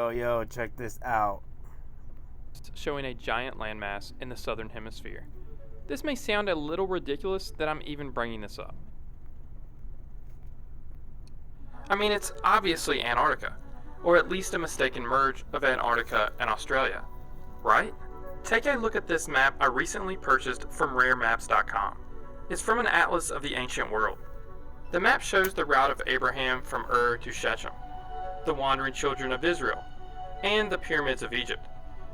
Oh, yo, check this out. Showing a giant landmass in the southern hemisphere. This may sound a little ridiculous that I'm even bringing this up. I mean, it's obviously Antarctica, or at least a mistaken merge of Antarctica and Australia, right? Take a look at this map I recently purchased from raremaps.com. It's from an atlas of the ancient world. The map shows the route of Abraham from Ur to Shechem, the wandering children of Israel, and the pyramids of Egypt.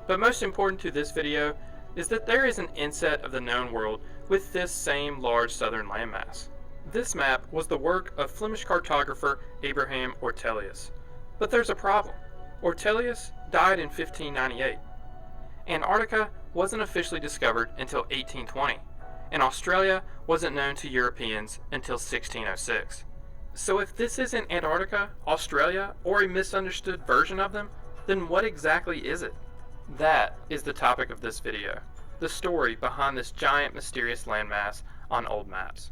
But most important to this video is that there is an inset of the known world with this same large southern landmass. This map was the work of Flemish cartographer Abraham Ortelius. But there's a problem. Ortelius died in 1598. Antarctica wasn't officially discovered until 1820, and Australia wasn't known to Europeans until 1606. So if this isn't Antarctica, Australia, or a misunderstood version of them, then what exactly is it? That is the topic of this video, the story behind this giant mysterious landmass on old maps.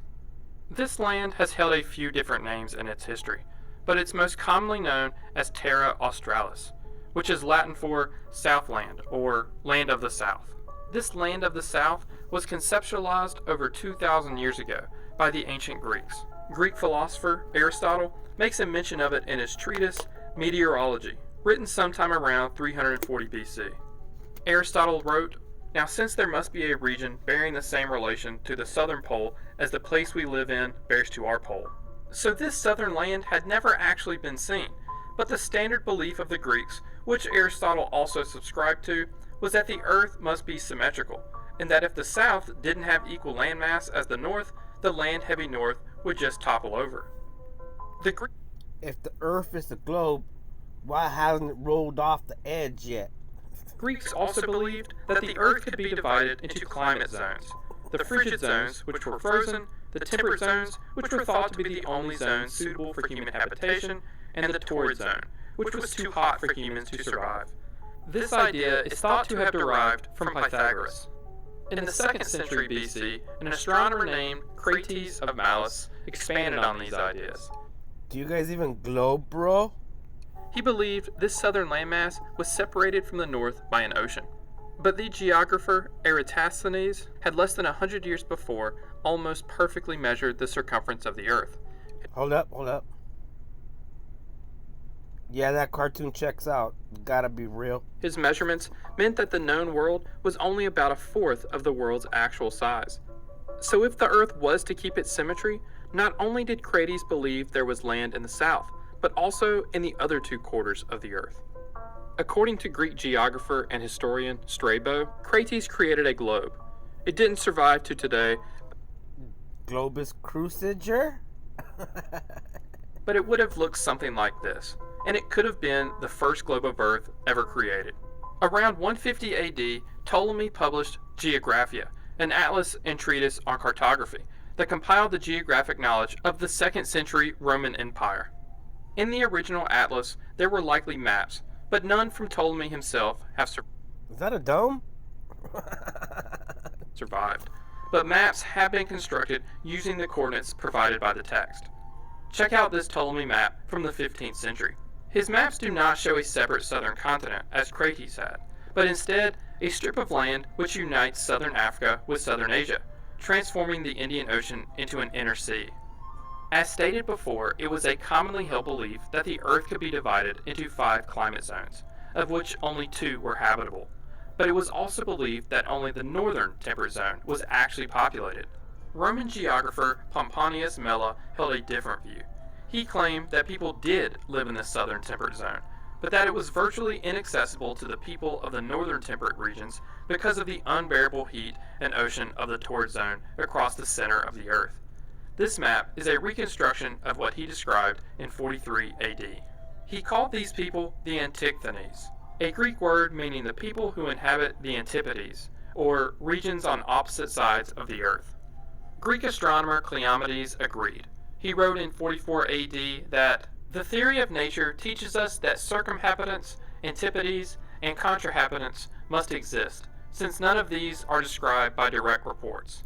This land has held a few different names in its history, but it's most commonly known as Terra Australis, which is Latin for Southland or Land of the South. This Land of the South was conceptualized over 2,000 years ago by the ancient Greeks. Greek philosopher Aristotle makes a mention of it in his treatise Meteorology, written sometime around 340 BC. Aristotle wrote, "Now since there must be a region bearing the same relation to the southern pole as the place we live in bears to our pole." So this southern land had never actually been seen, but the standard belief of the Greeks, which Aristotle also subscribed to, was that the earth must be symmetrical, and that if the south didn't have equal landmass as the north, the land-heavy north would just topple over. If the Earth is a globe, why hasn't it rolled off the edge yet? Greeks also believed that the earth could be divided into climate zones. The frigid zones, which were frozen, the temperate zones, which were thought to be the only zones suitable for human habitation, and the torrid zone, which was too hot for humans to survive. This idea is thought to have derived from Pythagoras. In the 2nd century BC, an astronomer named Crates of Malus expanded on these ideas. Do you guys even globe, bro? He believed this southern landmass was separated from the north by an ocean. But the geographer Eratosthenes had less than 100 years before almost perfectly measured the circumference of the earth. Hold up. Yeah, that cartoon checks out. Gotta be real. His measurements meant that the known world was only about a fourth of the world's actual size. So if the earth was to keep its symmetry, not only did Crates believe there was land in the south, but also in the other two quarters of the earth. According to Greek geographer and historian Strabo, Crates created a globe. It didn't survive to today, Globus Cruciger? but it would have looked something like this, and it could have been the first globe of Earth ever created. Around 150 AD, Ptolemy published Geographia, an atlas and treatise on cartography that compiled the geographic knowledge of the 2nd century Roman Empire. In the original atlas, there were likely maps, but none from Ptolemy himself have Is that a dome? survived. But maps have been constructed using the coordinates provided by the text. Check out this Ptolemy map from the 15th century. His maps do not show a separate southern continent, as Crates had, but instead a strip of land which unites southern Africa with southern Asia, transforming the Indian Ocean into an inner sea. As stated before, it was a commonly held belief that the Earth could be divided into 5 climate zones, of which only 2 were habitable. But it was also believed that only the northern temperate zone was actually populated. Roman geographer Pomponius Mela held a different view. He claimed that people did live in the southern temperate zone, but that it was virtually inaccessible to the people of the northern temperate regions because of the unbearable heat and ocean of the torrid zone across the center of the Earth. This map is a reconstruction of what he described in 43 AD. He called these people the Antichthenes, a Greek word meaning the people who inhabit the antipodes, or regions on opposite sides of the earth. Greek astronomer Cleomedes agreed. He wrote in 44 AD that the theory of nature teaches us that circumhabitants, antipodes, and contrahabitants must exist, since none of these are described by direct reports.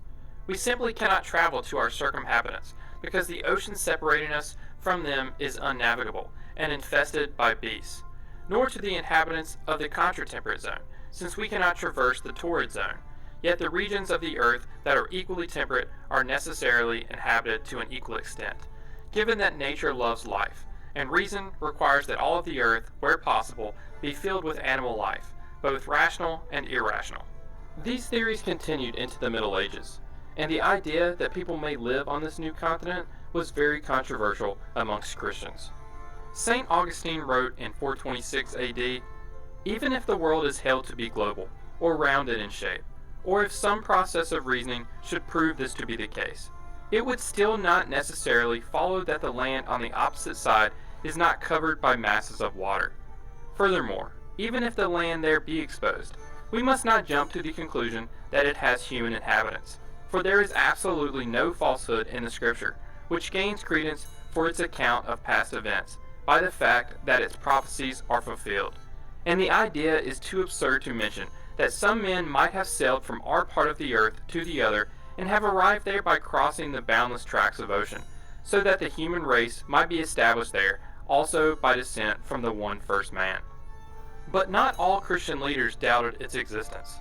We simply cannot travel to our circumhabitants because the ocean separating us from them is unnavigable and infested by beasts. nor to the inhabitants of the contratemperate zone, since we cannot traverse the torrid zone. Yet the regions of the earth that are equally temperate are necessarily inhabited to an equal extent, given that nature loves life, and reason requires that all of the earth, where possible, be filled with animal life, both rational and irrational. These theories continued into the Middle Ages, and the idea that people may live on this new continent was very controversial amongst Christians. St. Augustine wrote in 426 AD, "Even if the world is held to be global, or rounded in shape, or if some process of reasoning should prove this to be the case, it would still not necessarily follow that the land on the opposite side is not covered by masses of water. Furthermore, even if the land there be exposed, we must not jump to the conclusion that it has human inhabitants, for there is absolutely no falsehood in the Scripture, which gains credence for its account of past events by the fact that its prophecies are fulfilled. And the idea is too absurd to mention that some men might have sailed from our part of the earth to the other and have arrived there by crossing the boundless tracts of ocean, so that the human race might be established there also by descent from the one first man." But not all Christian leaders doubted its existence.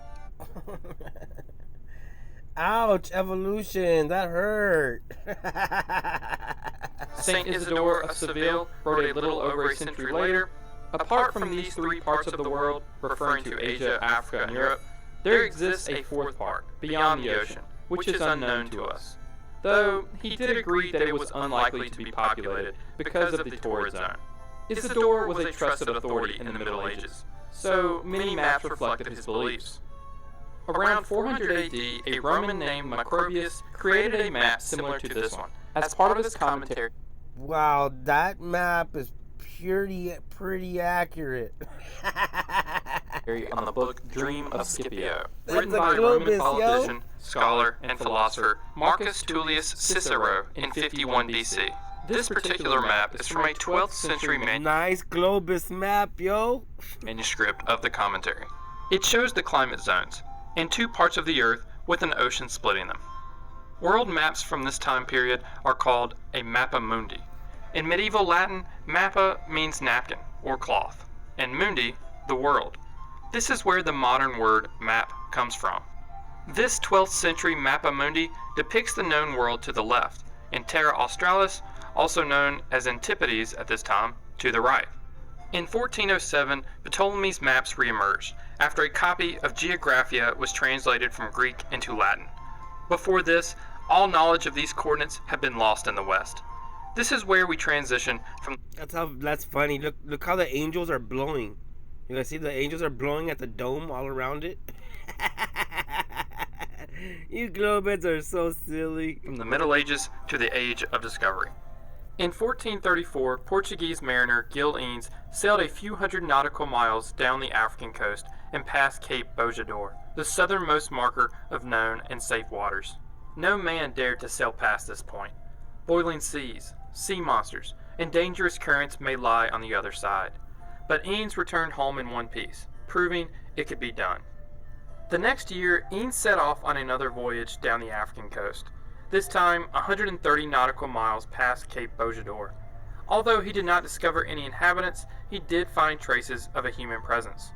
Ouch, evolution, that hurt. St. Isidore of Seville wrote a little over a century later, "Apart from these three parts of the world," referring to Asia, Africa, and Europe, "there exists a fourth part, beyond the ocean, which is unknown to us." Though he did agree that it was unlikely to be populated because of the torrid zone. Isidore was a trusted authority in the Middle Ages, so many maps reflected his beliefs. Around 400 AD, a Roman named Macrobius created a map similar to this one, as part of his commentary Wow, that map is pretty accurate. on the book Dream of Scipio, That's written a by Roman Globus, politician, scholar, and philosopher Marcus Tullius Cicero in 51 BC. This particular map is from a 12th century Nice Globus map, yo. manuscript of the commentary. It shows the climate zones and two parts of the earth with an ocean splitting them. World maps from this time period are called a mappa mundi. In medieval Latin, mappa means napkin or cloth, and mundi, the world. This is where the modern word map comes from. This 12th century mappa mundi depicts the known world to the left, and Terra Australis, also known as Antipodes at this time, to the right. In 1407, Ptolemy's maps reemerged, after a copy of Geographia was translated from Greek into Latin. Before this, all knowledge of these coordinates had been lost in the West. This is where we transition from... That's funny. Look how the angels are blowing. You guys see the angels are blowing at the dome all around it? You globheads are so silly. From the Middle Ages to the Age of Discovery. In 1434, Portuguese mariner Gil Eanes sailed a few hundred nautical miles down the African coast and past Cape Bojador, the southernmost marker of known and safe waters. No man dared to sail past this point. Boiling seas, sea monsters, and dangerous currents may lie on the other side. But Eanes returned home in one piece, proving it could be done. The next year, Eanes set off on another voyage down the African coast, this time 130 nautical miles past Cape Bojador. Although he did not discover any inhabitants, he did find traces of a human presence.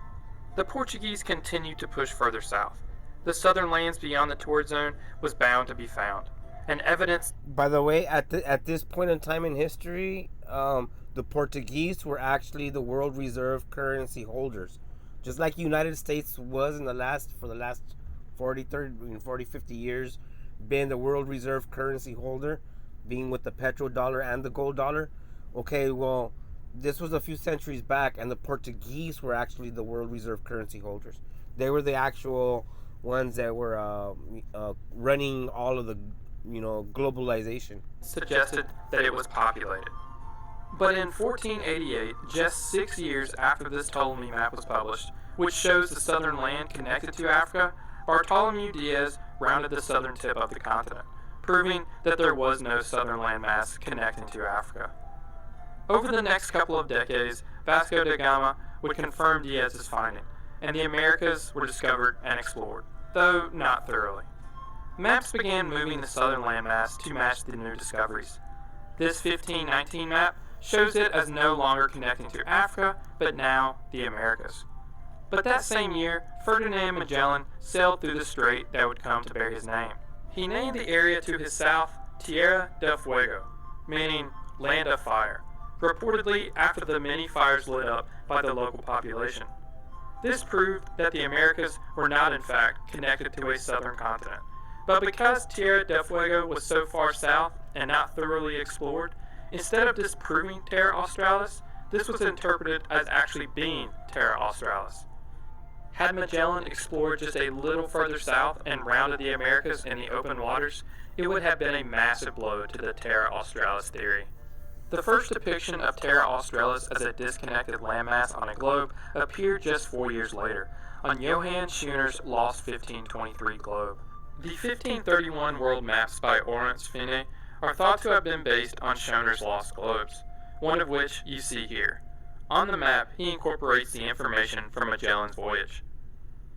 The Portuguese continued to push further south. The southern lands beyond the torrid zone was bound to be found, and evidence... By the way, at this point in time in history, the Portuguese were actually the world reserve currency holders. Just like United States was for the last 40, 50 years, been the world reserve currency holder, being with the petrodollar and the gold dollar. Okay, well, this was a few centuries back, and the Portuguese were actually the world reserve currency holders. They were the actual ones that were running all of the, globalization. Suggested that it was populated. But in 1488, just 6 years after this Ptolemy map was published, which shows the southern land connected to Africa, Bartholomew Diaz rounded the southern tip of the continent, proving that there was no southern landmass connecting to Africa. Over the next couple of decades, Vasco da Gama would confirm Diaz's finding, and the Americas were discovered and explored, though not thoroughly. Maps began moving the southern landmass to match the new discoveries. This 1519 map shows it as no longer connecting to Africa, but now the Americas. But that same year, Ferdinand Magellan sailed through the strait that would come to bear his name. He named the area to his south Tierra del Fuego, meaning land of fire, reportedly after the many fires lit up by the local population. This proved that the Americas were not in fact connected to a southern continent. But because Tierra del Fuego was so far south and not thoroughly explored, instead of disproving Terra Australis, this was interpreted as actually being Terra Australis. Had Magellan explored just a little further south and rounded the Americas in the open waters, it would have been a massive blow to the Terra Australis theory. The first depiction of Terra Australis as a disconnected landmass on a globe appeared just 4 years later, on Johann Schoener's Lost 1523 globe. The 1531 world maps by Orance Fine are thought to have been based on Schoener's lost globes, one of which you see here. On the map, he incorporates the information from Magellan's voyage.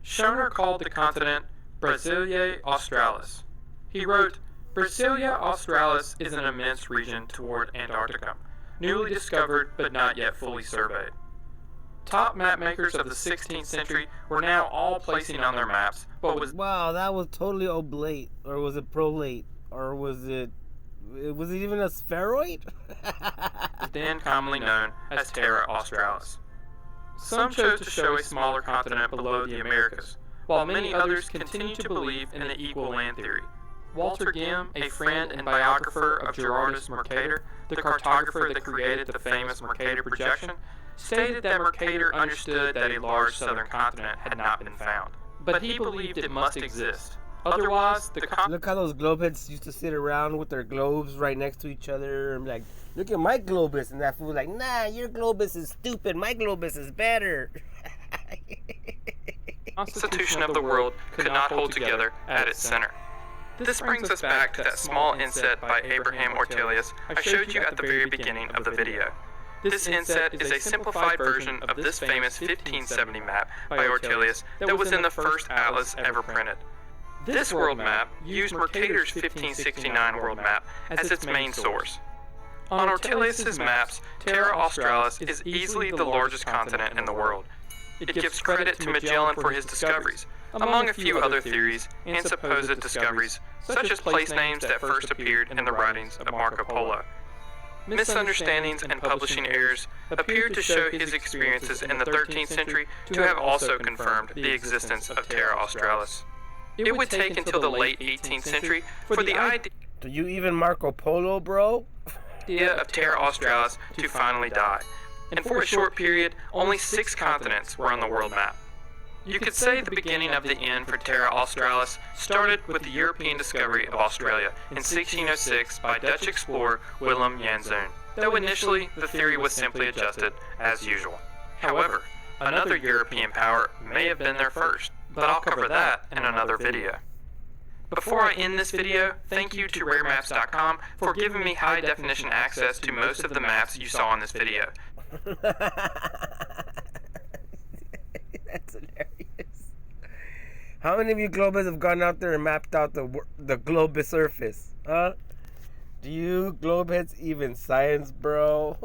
Schoener called the continent Brasilia Australis. He wrote, "Brasilia Australis is an immense region toward Antarctica, newly discovered but not yet fully surveyed." Top map makers of the 16th century were now all placing on their maps what was Wow, that was totally oblate, or was it prolate, or was it even a spheroid? then commonly known as Terra Australis. Some chose to show a smaller continent below the Americas, while many others continued to believe in the equal land theory. Walter Gim, a friend and biographer of Gerardus Mercator, the cartographer that created the famous Mercator projection, stated that Mercator understood that a large southern continent had not been found, but he believed it must exist. Otherwise, Look how those globeheads used to sit around with their globes right next to each other and like, look at my globus, and that fool like, nah, your globus is stupid, my globus is better. Constitution of the world could not hold together at its center. This brings us back to that small inset by Abraham Ortelius I showed you at the very beginning of the video. This inset is a simplified version of this famous 1570 map by Ortelius that was in the first atlas ever printed. This world map used Mercator's 1569 world map as its main source. On Ortelius's maps, Terra Australis is easily the largest continent in the world. It gives credit to Magellan for his discoveries, among a few other theories and supposed discoveries, such as place names that first appeared in the writings of Marco Polo. Misunderstandings and publishing errors appeared to show his experiences in the 13th century to have also confirmed the existence of Terra Australis. It would take until the late 18th century for the idea Do you even Marco Polo, bro? of Terra Australis to finally die, and for a short period, only 6 continents were on the world map. You could say the beginning of the end for Terra Australis started with the European discovery of Australia in 1606 by Dutch explorer Willem Janszoon, though initially the theory was simply adjusted as usual. However, another European power may have been there first, but I'll cover that in another video. Before I end this video, thank you to RareMaps.com for giving me high definition access to most of the maps you saw in this video. That's hilarious. How many of you globers have gone out there and mapped out the globe surface? Huh? Do you globeheads even science, bro?